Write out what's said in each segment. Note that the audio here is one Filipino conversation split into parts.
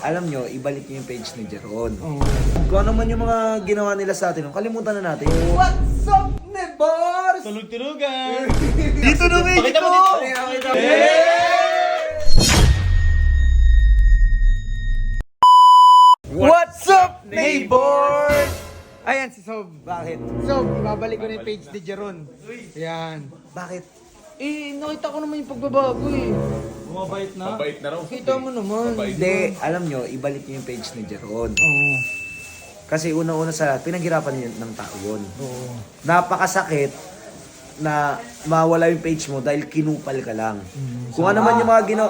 Alam nyo, ibalik nyo yung page ni Jeron. Kung ano man yung mga ginawa nila sa atin, kalimutan na natin. What's up, Nebars? Tulog-tulogan! Dito na, Mexico! Pakita mo dito! What's up, neighbors? Ayan si Sob. Bakit? Sob, ibabalik ko na yung page ni Jeron. Ayan. Bakit? Nakita ko naman yung pagbabago eh. Bumabait na. Mabait na raw. Kita mo naman. Hindi, alam nyo, ibalik nyo yung page ni Jeron. Oo. Kasi unang-una sa lahat, pinaghirapan yun ng tao yun. Oo. Napakasakit na mawala yung page mo dahil kinupal ka lang. Kung ano man yung mga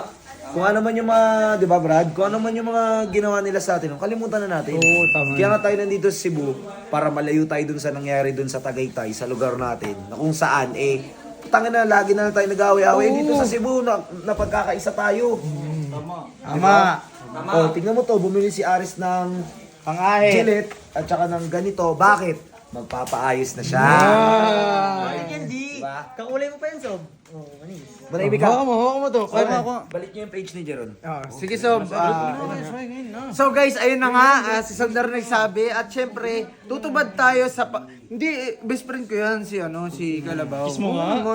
kung ano man yung mga, di ba Brad? Kung ano man yung mga ginawa nila sa atin, kalimutan na natin. Oo, tama. Kaya nga tayo nandito sa Cebu para malayo tayo dun sa nangyari dun sa Tagaytay, sa lugar natin. Na kung saan, tanga na, lagi na lang tayo nag-away-away dito sa Cebu na pagkakaisa tayo. Tama. Oh, tingnan mo to, bumili si Aris ng Pang-ahit. Gillette at saka ng ganito. Bakit? Magpapaayos na siya. Hindi. Diba? Kakulay mo pa yan, Sob. Manahimik ka. Hawak mo to. Kaya mo. Balik niyo yung page ni Jeron. Sige, Sob. So guys, ayun na nga. Si Sob na rin nagsabi. At syempre, tutubad tayo sa... Hindi, best friend ko yan. Si Kalabaw. Kiss mo nga.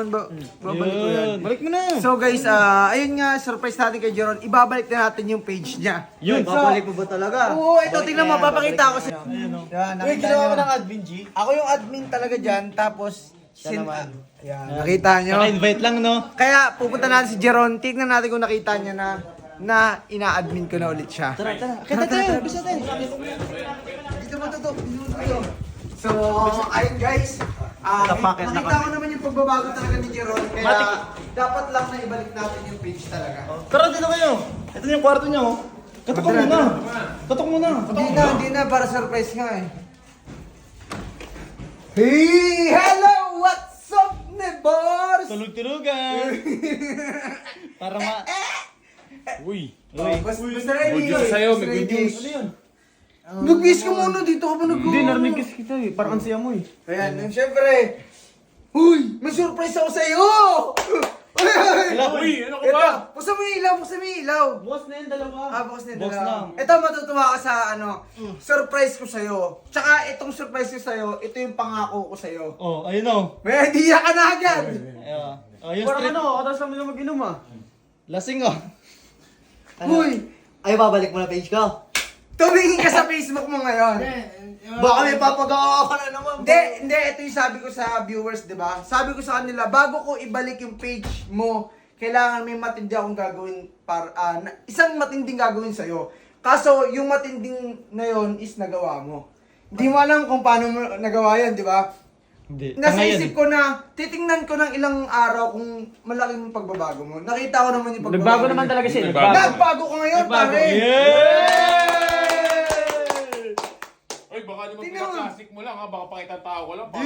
Babalik ko yan. Balik mo na. So guys, ayun nga, surprise natin kay Jeron. Ibabalik na natin yung page niya. Yun, babalik mo ba talaga? Oo, ito, tingnan mo, papakita ko sa... Wait, ginawa mo ng admin, G? Ako yung admin talaga dyan, tapos... Nakita nyo? Naka-invite lang, no? Kaya pupunta natin si Jeron, tignan natin kung nakita niya na ina-admin ko na ulit siya. Tara. Kita tayo, bisa tayo. Dito mo to. So, ayun guys. Nakita ko naman yung pagbabago talaga ni Jeron, kaya dapat lang na ibalik natin yung page talaga. Tara, dito kayo. Ito na yung kwarto niya, oh. Katok mo muna. Katok mo na. Hindi na, para surprise nga eh. Hey! Hello! What's up, Nebars? Tulog-tulogan! Para ma... Uy. Basta ready. Good news sa'yo, may good Ready. news. Ano yun? Nag-kiss ka muna dito ka pa Hindi, narinig kiss kita eh. Parang ang siya mo eh. Ayan, and syempre, huy, may surprise ako sa iyo! Uy, ano ka ba? Ito, buksan mo yung ilaw. Bukas na yung dalawa. Bukas na yung Bukas dalawa. lang. Ito, matutuwa ka sa surprise ko sa'yo. Tsaka itong surprise ko sa'yo, ito yung pangako ko sa'yo. Oh, ayun o. May idea ka na agad! Yung street. Atas namin na mag-inom ah. Lasing oh. Huy, Ay, babalik mo na page ko. tumingin ka sa Facebook mo ngayon. Baka may papagawa ka na naman. Hindi, ito yung sabi ko sa viewers, di ba? Sabi ko sa kanila, bago ko ibalik yung page mo, kailangan may matindi akong gagawin isang matinding gagawin sa'yo. Kaso, yung matinding na yon is nagawa mo. Hindi mo alam kung paano mo nagawa yan, di ba? Hindi. Nasa isip ko na, titingnan ko ng ilang araw kung malaking pagbabago mo. Nakita ko naman yung pagbabago. Nagbago naman talaga siya. Nagbago ka ngayon, pare! Oy, baka naman Tingnan mo. pinaka-classic mo lang ha, baka pakita tao ko lang para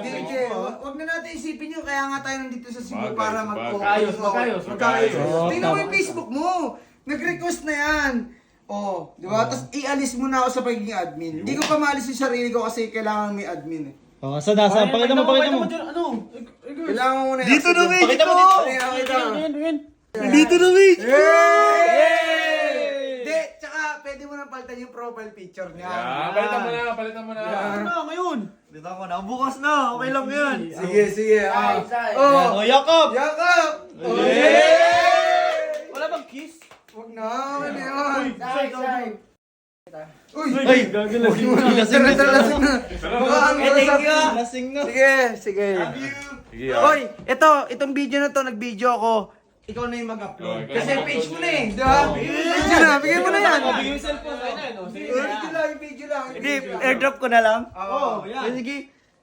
DJ, wag na natin isipin yun, kaya nga tayo nandito sa Cebu Bagay, para bagay. mag-focus. Magkaayos. Tingnan mo yung Facebook mo. Nag-request na yan. Oh, di ba? Tapos ialis mo na ako sa pagiging admin. Hindi ko pa maalis yung sarili ko kasi kailangan may admin eh. Oh, saan? Pakita mo. Ano? Kailangan mo muna Dito na, Mexico! Pakita mo dito. Dito na, Mexico! Hindi, tsaka pwede mo na palitan yung profile picture niya. Palitan mo na. Dito ako na. Bukas na. Okay lang yan. Sige. Oh, Jacob! Yakap! Wala bang kiss? Wag na, wala yan. Uy! Ay, gagawin lasing na. Lasing na. Baka ang Thank you. Lasing na. Sige. Sige Hoy, itong video na to, nag-video ako. Ikaw na yung mag-upload. Oh, ikaw Kasi na page mo na eh, mag-upload. di ba? Video na, bigay mo na yan. Bigyan yung cellphone. Video lang. Hindi, airdrop ko na lang. Oo, yan. Sige.